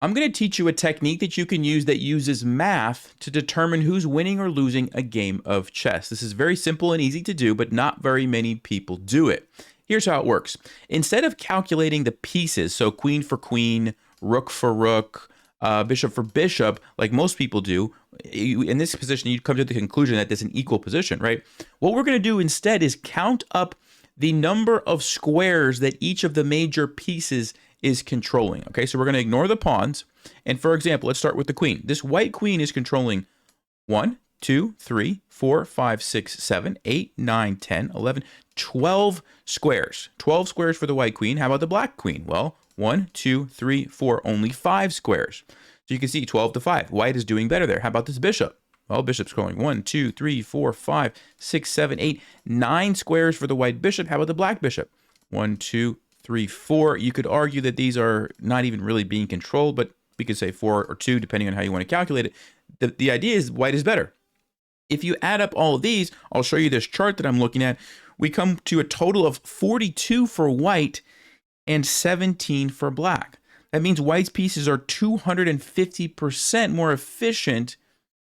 I'm going to teach you a technique that you can use that uses math to determine who's winning or losing a game of chess. This is very simple and easy to do, but not very many people do it. Here's how it works. Instead of calculating the pieces, so queen for queen, rook for rook, bishop for bishop, like most people do, in this position, you'd come to the conclusion that it's an equal position, right? What we're going to do instead is count up the number of squares that each of the major pieces is controlling. Okay, so we're going to ignore the pawns. And for example, let's start with the queen. This white queen is controlling 1, 2, 3, 4, 5, 6, 7, 8, 9, 10, 11, 12 squares. 12 squares for the white queen. How about the black queen? Well, 1, 2, 3, 4, only 5 squares. So you can see 12 to 5. White is doing better there. How about this bishop? Well, bishop's going 1, 2, 3, 4, 5, 6, 7, 8, 9 squares for the white bishop. How about the black bishop? 1, 2, 3, 4. You could argue that these are not even really being controlled, but we could say 4 or 2, depending on how you want to calculate it. The idea is white is better. If you add up all of these, I'll show you this chart that I'm looking at. We come to a total of 42 for white and 17 for black. That means white's pieces are 250% more efficient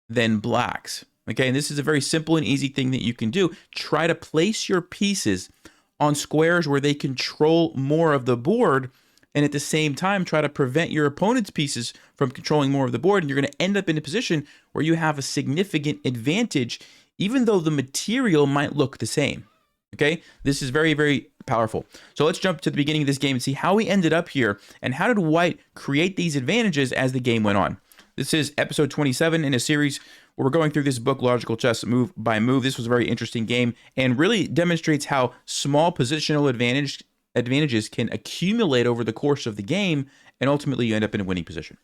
than black's. Okay, and this is a very simple and easy thing that you can do. Try to place your pieces on squares where they control more of the board, and at the same time try to prevent your opponent's pieces from controlling more of the board, and you're going to end up in a position where you have a significant advantage even though the material might look the same. Okay, this is very, very powerful. So let's jump to the beginning of this game and see how we ended up here and how did white create these advantages as the game went on. This is episode 27 in a series where we're going through this book, Logical Chess, move by move. This was a very interesting game and really demonstrates how small positional advantages can accumulate over the course of the game, and ultimately you end up in a winning position.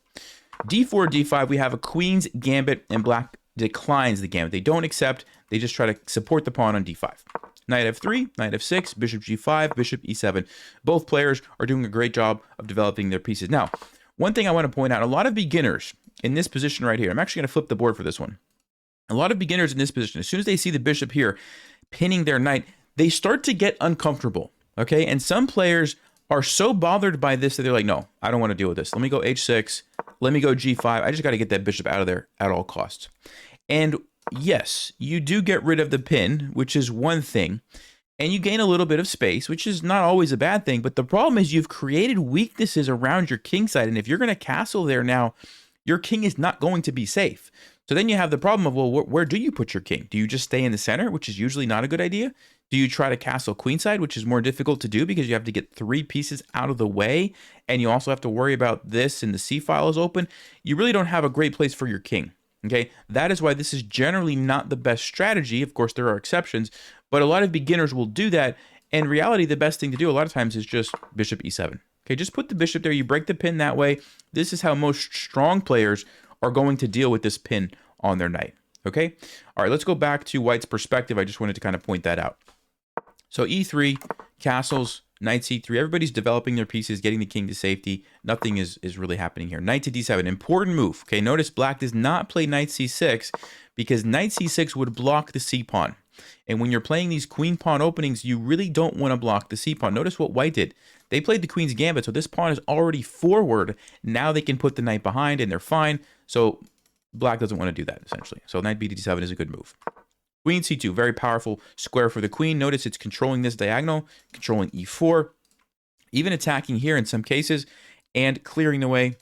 D4, D5, we have a queen's gambit, and black declines the gambit. They don't accept, they just try to support the pawn on D5. Knight F3, Knight F6, Bishop G5, Bishop E7. Both players are doing a great job of developing their pieces. Now, one thing I want to point out, a lot of beginners in this position right here, I'm actually going to flip the board for this one. A lot of beginners in this position, as soon as they see the bishop here pinning their knight, they start to get uncomfortable, okay? And some players are so bothered by this that they're like, no, I don't want to deal with this. Let me go H6, let me go G5. I just got to get that bishop out of there at all costs. And yes, you do get rid of the pin, which is one thing, and you gain a little bit of space, which is not always a bad thing, but the problem is you've created weaknesses around your kingside, and if you're going to castle there now, your king is not going to be safe. So then you have the problem of, well, where do you put your king? Do you just stay in the center, which is usually not a good idea? Do you try to castle queenside, which is more difficult to do because you have to get 3 pieces out of the way, and you also have to worry about this and the C file is open? You really don't have a great place for your king. Okay, that is why this is generally not the best strategy. Of course, there are exceptions, but a lot of beginners will do that. In reality, the best thing to do a lot of times is just Bishop E7. Okay, just put the bishop there. You break the pin that way. This is how most strong players are going to deal with this pin on their knight. Okay, all right, let's go back to white's perspective. I just wanted to kind of point that out. So E3, castles, knight C3, everybody's developing their pieces, getting the king to safety. Nothing is really happening here. Knight to D7, important move. Okay, notice black does not play knight C6 because knight C6 would block the C pawn. And when you're playing these queen pawn openings, you really don't want to block the C pawn. Notice what white did. They played the queen's gambit, so this pawn is already forward. Now they can put the knight behind and they're fine. So black doesn't want to do that, essentially. So knight B to D7 is a good move. Queen C2, very powerful square for the queen. Notice it's controlling this diagonal, controlling E4, even attacking here in some cases, and clearing the way.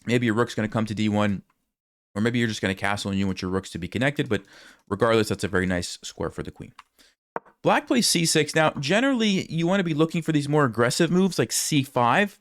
Maybe your rook's going to come to D1, or maybe you're just going to castle and you want your rooks to be connected, but regardless, that's a very nice square for the queen. Black plays C6. Now, generally, you want to be looking for these more aggressive moves like C5.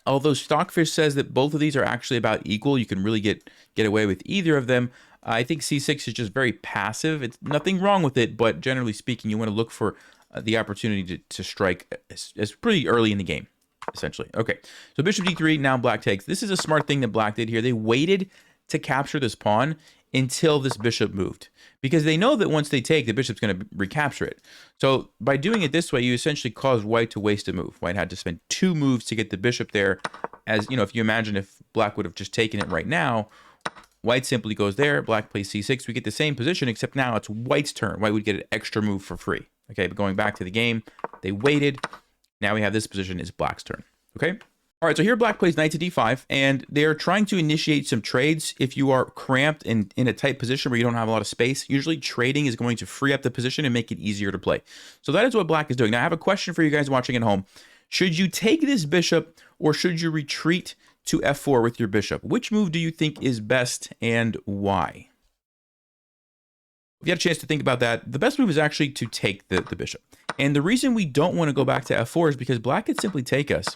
Although Stockfish says that both of these are actually about equal, you can really get away with either of them. I think C6 is just very passive. It's nothing wrong with it, but generally speaking, you want to look for the opportunity to strike as pretty early in the game, essentially. Okay, so Bishop D3, now black takes. This is a smart thing that black did here. They waited to capture this pawn until this bishop moved, because they know that once they take, the bishop's going to recapture it. So by doing it this way, you essentially caused white to waste a move. White had to spend 2 moves to get the bishop there. As you know, if you imagine if black would have just taken it right now, white simply goes there, black plays C6, we get the same position, except now it's white's turn. White would get an extra move for free. Okay, but going back to the game, they waited. Now we have this position is black's turn. Okay, All right, so here black plays knight to d5, and they're trying to initiate some trades. If you are cramped and in a tight position where you don't have a lot of space, usually trading is going to free up the position and make it easier to play. So that is what black is doing. Now, I have a question for you guys watching at home. Should you take this bishop, or should you retreat to f4 with your bishop? Which move do you think is best, and why? If you had a chance to think about that, the best move is actually to take the bishop. And the reason we don't want to go back to f4 is because black could simply take us.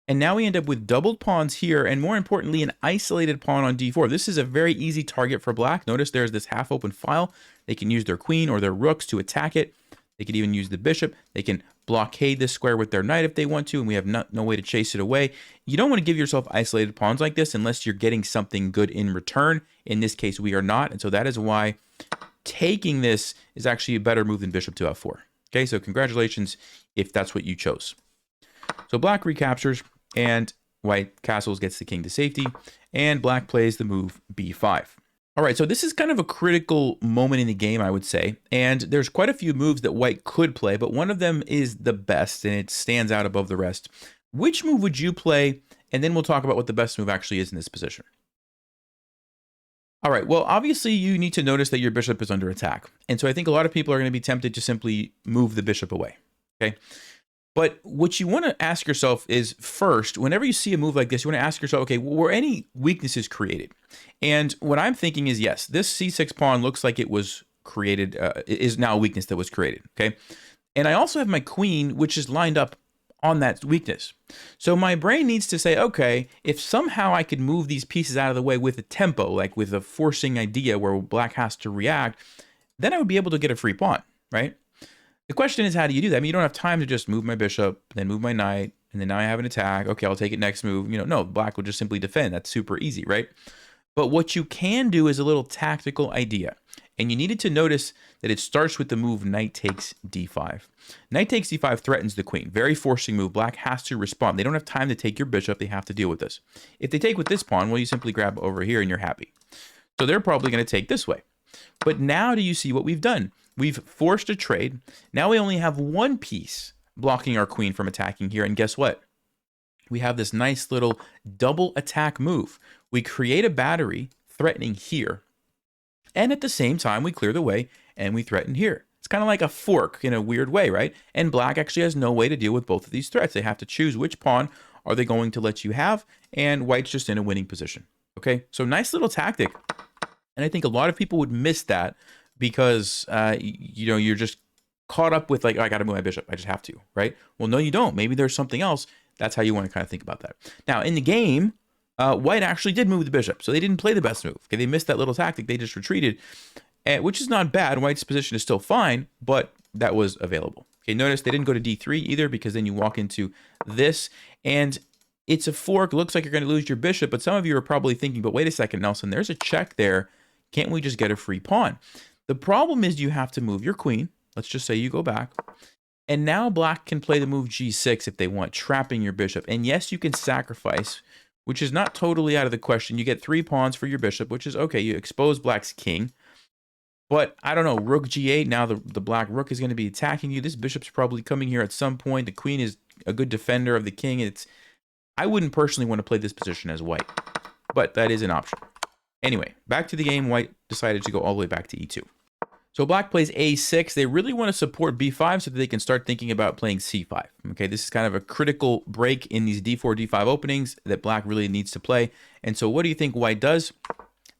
And now we end up with doubled pawns here, and more importantly, an isolated pawn on d4. This is a very easy target for black. Notice there's this half-open file. They can use their queen or their rooks to attack it. They could even use the bishop. They can blockade this square with their knight if they want to, and we have no way to chase it away. You don't want to give yourself isolated pawns like this unless you're getting something good in return. In this case, we are not, and so that is why taking this is actually a better move than bishop to f4. Okay, so congratulations if that's what you chose. So black recaptures, and white castles, gets the king to safety, and black plays the move b5. All right, so this is kind of a critical moment in the game, I would say, and there's quite a few moves that white could play, but one of them is the best, and it stands out above the rest. Which move would you play? And then we'll talk about what the best move actually is in this position. All right, well, obviously you need to notice that your bishop is under attack, and so I think a lot of people are going to be tempted to simply move the bishop away, okay? But what you want to ask yourself is, first, whenever you see a move like this, you want to ask yourself, okay, were any weaknesses created? And what I'm thinking is, yes, this c6 pawn looks like it was created, is now a weakness that was created, okay? And I also have my queen, which is lined up on that weakness. So my brain needs to say, okay, if somehow I could move these pieces out of the way with a tempo, like with a forcing idea where black has to react, then I would be able to get a free pawn, right? The question is, how do you do that? I mean, you don't have time to just move my bishop, then move my knight, and then now I have an attack. Okay, I'll take it next move. You know, no, black will just simply defend. That's super easy, right? But what you can do is a little tactical idea. And you needed to notice that it starts with the move knight takes d5. Knight takes d5 threatens the queen. Very forcing move. Black has to respond. They don't have time to take your bishop. They have to deal with this. If they take with this pawn, well, you simply grab over here and you're happy. So they're probably going to take this way. But now do you see what we've done? We've forced a trade. Now we only have one piece blocking our queen from attacking here. And guess what? We have this nice little double attack move. We create a battery threatening here. And at the same time, we clear the way and we threaten here. It's kind of like a fork in a weird way, right? And black actually has no way to deal with both of these threats. They have to choose which pawn are they going to let you have. And white's just in a winning position. Okay, so nice little tactic. And I think a lot of people would miss that because, you know, you're just caught up with like, oh, I got to move my bishop. I just have to, right? Well, no, you don't. Maybe there's something else. That's how you want to kind of think about that. Now, in the game, white actually did move the bishop. So they didn't play the best move. Okay, they missed that little tactic. They just retreated, which is not bad. White's position is still fine, but that was available. Okay, notice they didn't go to d3 either because then you walk into this. And it's a fork. Looks like you're going to lose your bishop. But some of you are probably thinking, but wait a second, Nelson, there's a check there. Can't we just get a free pawn? The problem is you have to move your queen. Let's just say you go back. And now black can play the move g6 if they want, trapping your bishop. And yes, you can sacrifice, which is not totally out of the question. You get 3 pawns for your bishop, which is okay. You expose black's king. But I don't know, rook g8, now the black rook is going to be attacking you. This bishop's probably coming here at some point. The queen is a good defender of the king. I wouldn't personally want to play this position as white, but that is an option. Anyway, back to the game. White decided to go all the way back to e2. So black plays a6. They really want to support b5 so that they can start thinking about playing c5. Okay, this is kind of a critical break in these d4, d5 openings that black really needs to play. And so what do you think white does?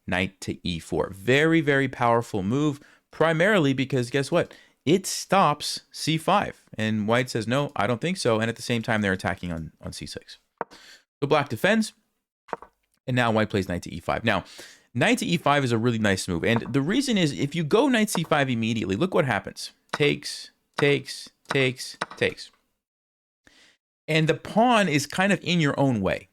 Knight to e4. Very, very powerful move, primarily because guess what? It stops c5. And white says, no, I don't think so. And at the same time, they're attacking on c6. So black defends. And now white plays knight to e5. Now, knight to e5 is a really nice move. And the reason is if you go knight c5 immediately, look what happens. Takes, takes, takes, takes. And the pawn is kind of in your own way.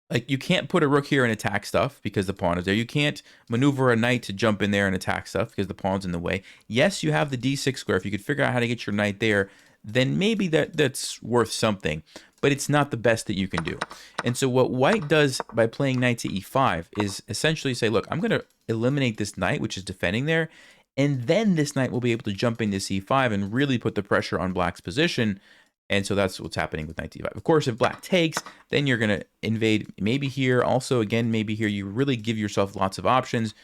Like you can't put a rook here and attack stuff because the pawn is there. You can't maneuver a knight to jump in there and attack stuff because the pawn's in the way. Yes, you have the d6 square. If you could figure out how to get your knight there, then maybe that's worth something. But it's not the best that you can do. And so what white does by playing knight to e5 is essentially say, look, I'm going to eliminate this knight, which is defending there. And then this knight will be able to jump into c5 and really put the pressure on black's position. And so that's what's happening with knight d5. Of course, if black takes, then you're going to invade maybe here. Also, again, maybe here you really give yourself lots of options.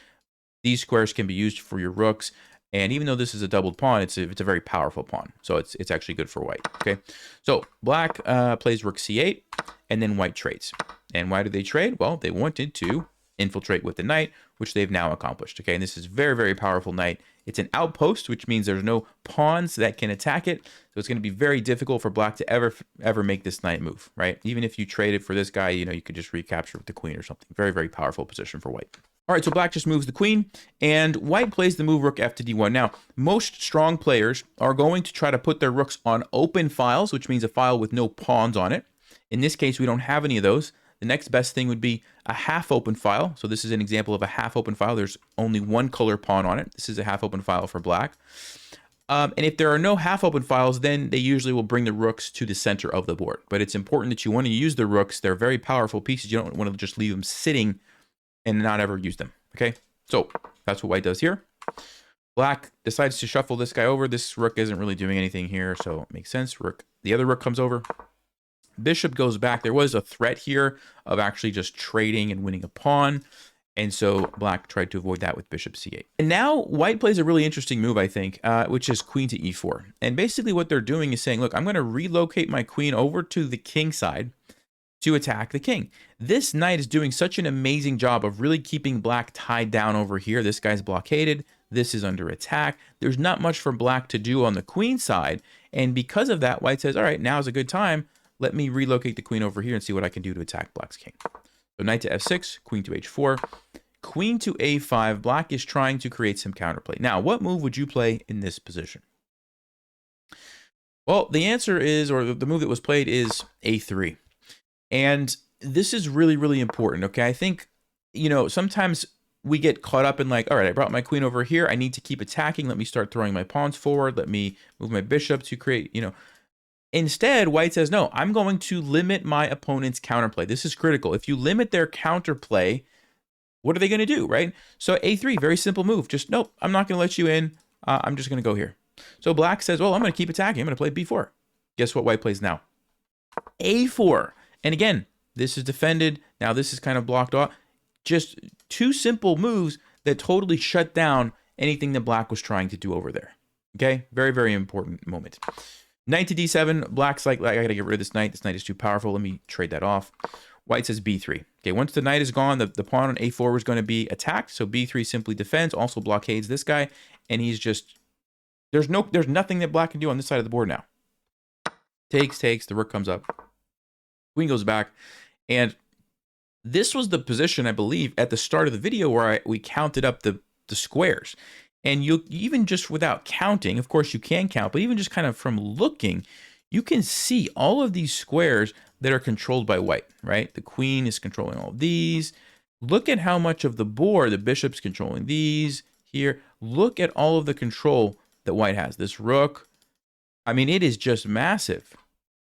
These squares can be used for your rooks. And even though this is a doubled pawn, it's a very powerful pawn. So it's actually good for white. Okay, so black plays rook c8, and then white trades. And why did they trade? Well, they wanted to infiltrate with the knight, which they've now accomplished. Okay, and this is very, very powerful knight. It's an outpost, which means there's no pawns that can attack it. So it's going to be very difficult for black to ever make this knight move, right? Even if you traded for this guy, you know, you could just recapture with the queen or something. Very, very powerful position for white. All right, so black just moves the queen, and white plays the move rook f to d1. Now, most strong players are going to try to put their rooks on open files, which means a file with no pawns on it. In this case, we don't have any of those. The next best thing would be a half open file. So this is an example of a half open file. There's only one color pawn on it. This is a half open file for black. And if there are no half open files, then they usually will bring the rooks to the center of the board. But it's important that you want to use the rooks. They're very powerful pieces. You don't want to just leave them sitting and not ever use them. Okay, so that's what white does here. Black decides to shuffle this guy over. This rook isn't really doing anything here, so it makes sense. Rook, the other rook comes over. Bishop goes back. There was a threat here of actually just trading and winning a pawn. And so black tried to avoid that with bishop c8. And now white plays a really interesting move, I think, which is queen to e4. And basically what they're doing is saying, look, I'm going to relocate my queen over to the king side to attack the king. This knight is doing such an amazing job of really keeping black tied down over here. This guy's blockaded. This is under attack. There's not much for black to do on the queen side. And because of that, white says, all right, now's a good time. Let me relocate the queen over here and see what I can do to attack black's king. So knight to f6, queen to h4, queen to a5. Black is trying to create some counterplay. Now, what move would you play in this position? Well, the answer is, or the move that was played is a3. And this is really, really important, okay? I think, you know, sometimes we get caught up in like, all right, I brought my queen over here. I need to keep attacking. Let me start throwing my pawns forward. Let me move my bishop to create, you know. Instead, white says, no, I'm going to limit my opponent's counterplay. This is critical. If you limit their counterplay, what are they going to do, right? So a3, very simple move. Just, nope, I'm not going to let you in. I'm just going to go here. So black says, well, I'm going to keep attacking. I'm going to play b4. Guess what white plays now? a4. And again, this is defended. Now this is kind of blocked off. Just two simple moves that totally shut down anything that black was trying to do over there. Okay, very, very important moment. Knight to d7. Black's like, I gotta get rid of this knight. This knight is too powerful. Let me trade that off. White says b3. Okay, once the knight is gone, the pawn on a4 was going to be attacked. So b3 simply defends, also blockades this guy, and he's just there's nothing that black can do on this side of the board now. Takes. The rook comes up. Queen goes back, and this was the position, I believe, at the start of the video where we counted up the squares. And you even just without counting, of course you can count, but even just kind of from looking, you can see all of these squares that are controlled by white, right? The queen is controlling all of these. Look at how much of the board the bishop's controlling these here. Look at all of the control that white has. This rook, I mean, it is just massive,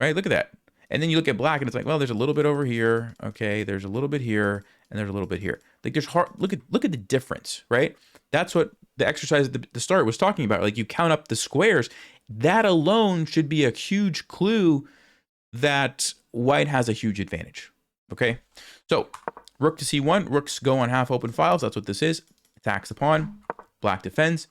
right? Look at that. And then you look at black and it's like, well, there's a little bit over here. Okay, there's a little bit here, and there's a little bit here. Like there's hard, look at the difference, right? That's what the exercise at the start was talking about. Like you count up the squares. That alone should be a huge clue that white has a huge advantage. Okay, so rook to c1. Rooks go on half open files. That's what this is. Attacks the pawn. Black defends.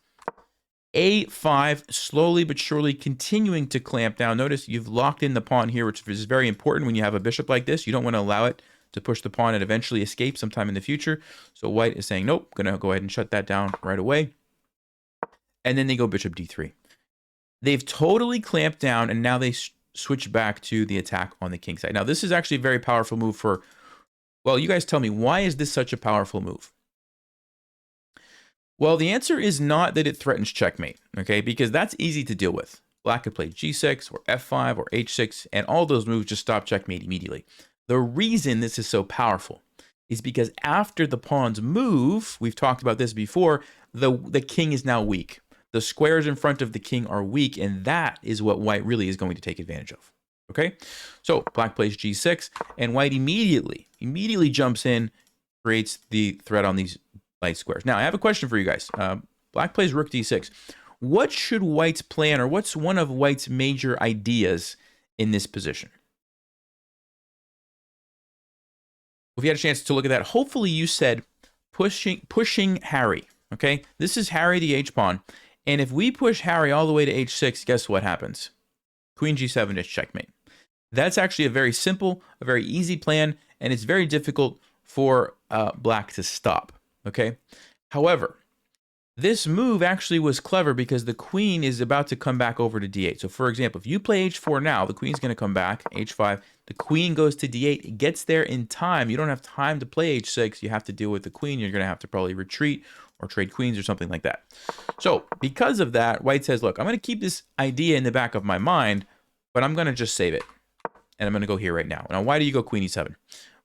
a5, slowly but surely continuing to clamp down. Notice you've locked in the pawn here, which is very important when you have a bishop like this. You don't want to allow it to push the pawn and eventually escape sometime in the future. So white is saying, nope, going to go ahead and shut that down right away. And then they go bishop d3. They've totally clamped down, and now they switch back to the attack on the king side. Now, this is actually a very powerful move for, well, you guys tell me, why is this such a powerful move? Well, the answer is not that it threatens checkmate, okay? Because that's easy to deal with. Black could play g6 or f5 or h6, and all those moves just stop checkmate immediately. The reason this is so powerful is because after the pawns move, we've talked about this before, the king is now weak. The squares in front of the king are weak, and that is what white really is going to take advantage of, okay? So black plays g6, and white immediately jumps in, creates the threat on these light squares. Now, I have a question for you guys. Black plays rook d6. What should white's plan, or what's one of white's major ideas in this position. If you had a chance to look at that, hopefully you said pushing Harry. Okay, this is Harry the H-pawn. And if we push Harry all the way to H6, guess what happens? Queen G7 is checkmate. That's actually a very simple, a very easy plan, and it's very difficult for black to stop. Okay, however, this move actually was clever because the queen is about to come back over to d8. So for example, if you play h4 now, the queen's going to come back, h5, the queen goes to d8, it gets there in time. You don't have time to play h6, you have to deal with the queen, you're going to have to probably retreat or trade queens or something like that. So because of that, white says, look, I'm going to keep this idea in the back of my mind, but I'm going to just save it. And I'm going to go here right now. Now, why do you go queen e7?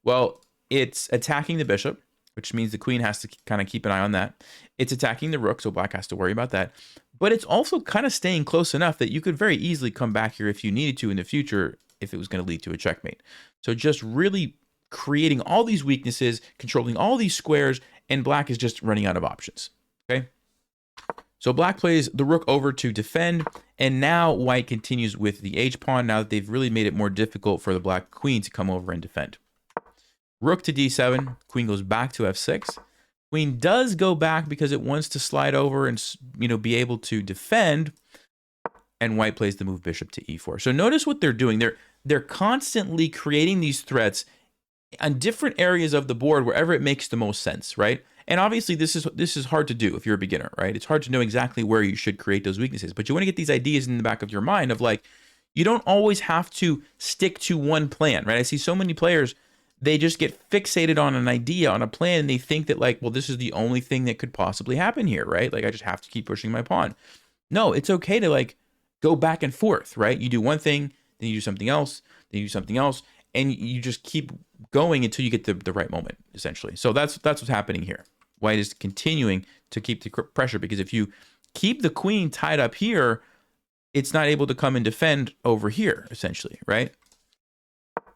Well, it's attacking the bishop, which means the queen has to kind of keep an eye on that. It's attacking the rook, so black has to worry about that. But it's also kind of staying close enough that you could very easily come back here if you needed to in the future if it was going to lead to a checkmate. So just really creating all these weaknesses, controlling all these squares, and black is just running out of options. Okay? So black plays the rook over to defend, and now white continues with the h-pawn now that they've really made it more difficult for the black queen to come over and defend. Rook to d7, queen goes back to f6. Queen does go back because it wants to slide over and, you know, be able to defend, and white plays the move bishop to e4. So notice what they're doing. They're constantly creating these threats on different areas of the board wherever it makes the most sense, right? And obviously this is hard to do if you're a beginner, right? It's hard to know exactly where you should create those weaknesses, but you want to get these ideas in the back of your mind of like, you don't always have to stick to one plan, right? I see so many players, they just get fixated on an idea, on a plan, and they think that like, well, this is the only thing that could possibly happen here, right? Like I just have to keep pushing my pawn. No, it's okay to like go back and forth, right? You do one thing, then you do something else, then you do something else, and you just keep going until you get the right moment, essentially. So that's what's happening here. White is continuing to keep the pressure because if you keep the queen tied up here, it's not able to come and defend over here, essentially, right?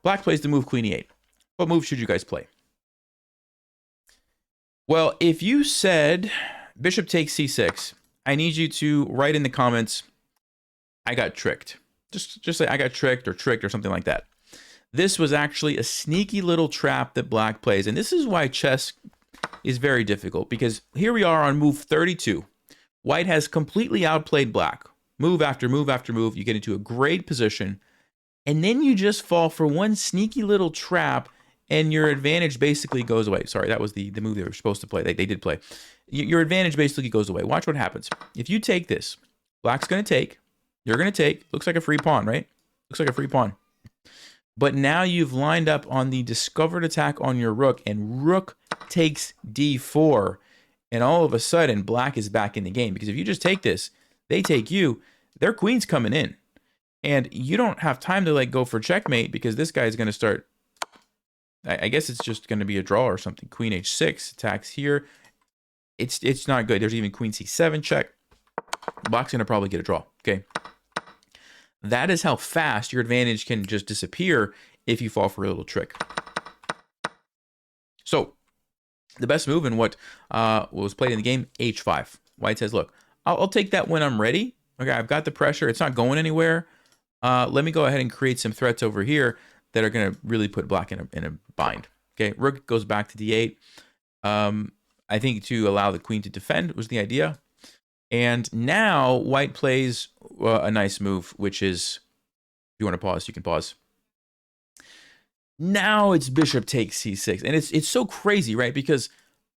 Black plays the move queen e8. What move should you guys play? Well, if you said bishop takes c6, I need you to write in the comments, I got tricked. Just say I got tricked or something like that. This was actually a sneaky little trap that black plays. And this is why chess is very difficult, because here we are on move 32. White has completely outplayed black. Move after move after move. You get into a great position. And then you just fall for one sneaky little trap and your advantage basically goes away. Sorry, that was the move they were supposed to play. They did play. Your advantage basically goes away. Watch what happens. If you take this, black's going to take. You're going to take. Looks like a free pawn, right? Looks like a free pawn. But now you've lined up on the discovered attack on your rook, and rook takes d4. And all of a sudden, black is back in the game. Because if you just take this, they take you, their queen's coming in. And you don't have time to like go for checkmate because this guy's going to start... I guess it's just going to be a draw or something. Queen h6 attacks here. It's not good. There's even queen c7 check. Black's going to probably get a draw. Okay. That is how fast your advantage can just disappear if you fall for a little trick. So, the best move in what was played in the game, h5. White says, look, I'll take that when I'm ready. Okay, I've got the pressure. It's not going anywhere. Let me go ahead and create some threats over here that are going to really put black in a bind. Okay, rook goes back to d8. I think to allow the queen to defend was the idea. And now white plays a nice move, which is, if you want to pause, you can pause. Now it's bishop takes c6. And it's so crazy, right? Because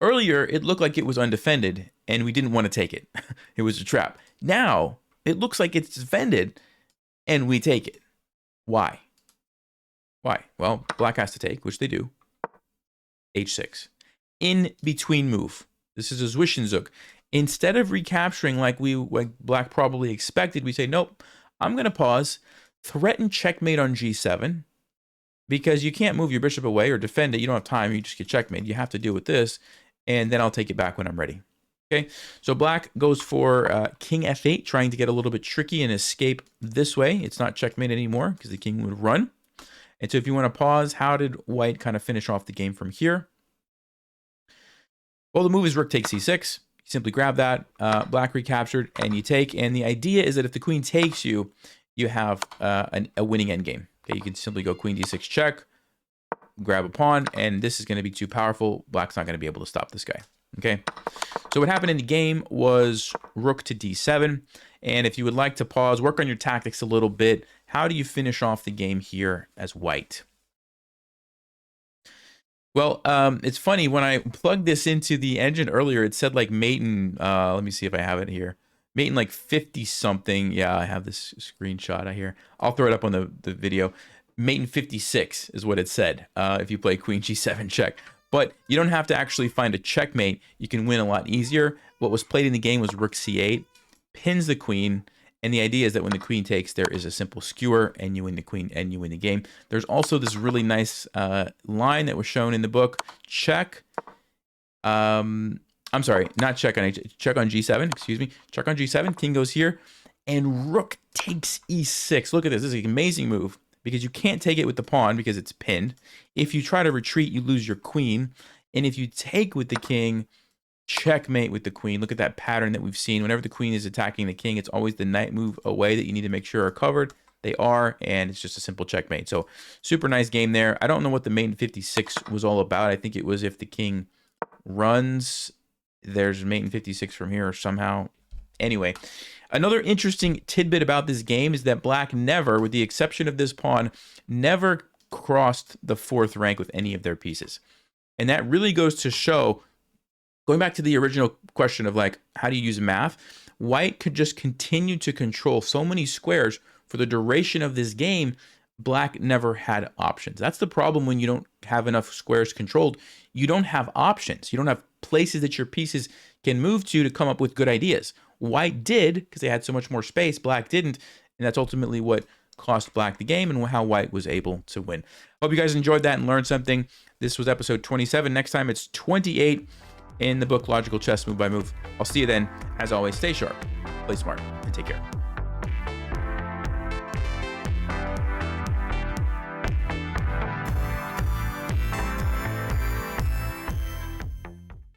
earlier it looked like it was undefended and we didn't want to take it. It was a trap. Now it looks like it's defended and we take it. Why? Why? Well, black has to take, which they do. h6. In between move. This is a Zwischenzug. Instead of recapturing like black probably expected, we say, nope, I'm going to pause, threaten checkmate on g7, because you can't move your bishop away or defend it. You don't have time. You just get checkmate. You have to deal with this, and then I'll take it back when I'm ready. Okay, so black goes for king f8, trying to get a little bit tricky and escape this way. It's not checkmate anymore because the king would run. And so if you want to pause, how did white kind of finish off the game from here? Well, the move is rook takes c6. Simply grab that, black recaptured, and you take. And the idea is that if the queen takes you, you have a winning endgame. Okay, you can simply go queen d6 check, grab a pawn, and this is going to be too powerful. Black's not going to be able to stop this guy. Okay, so what happened in the game was rook to d7. And if you would like to pause, work on your tactics a little bit, how do you finish off the game here as white? Well, it's funny, when I plugged this into the engine earlier, it said like mate in, let me see if I have it here. Mate in like 50 something. Yeah, I have this screenshot out here. I'll throw it up on the video. Mate in 56 is what it said if you play queen g7 check. But you don't have to actually find a checkmate. You can win a lot easier. What was played in the game was rook c8, pins the queen, and the idea is that when the queen takes, there is a simple skewer, and you win the queen, and you win the game. There's also this really nice line that was shown in the book. Check. I'm sorry, not check on check on g7. Excuse me. Check on g7. King goes here, and rook takes e6. Look at this. This is an amazing move because you can't take it with the pawn because it's pinned. If you try to retreat, you lose your queen, and if you take with the king, checkmate with the queen. Look at that pattern that we've seen. Whenever the queen is attacking the king, it's always the knight move away that you need to make sure are covered. They are, and it's just a simple checkmate. So super nice game there. I don't know what the mate in 56 was all about. I think it was if the king runs, there's mate in 56 from here or somehow. Anyway, another interesting tidbit about this game is that black never, with the exception of this pawn, never crossed the 4th rank with any of their pieces. And that really goes to show, going back to the original question of like, how do you use math? White could just continue to control so many squares for the duration of this game. Black never had options. That's the problem when you don't have enough squares controlled. You don't have options. You don't have places that your pieces can move to come up with good ideas. White did, because they had so much more space. Black didn't, and that's ultimately what cost black the game and how white was able to win. Hope you guys enjoyed that and learned something. This was episode 27. Next time it's 28 in the book Logical Chess Move by Move. I'll see you then. As always, stay sharp, play smart, and take care.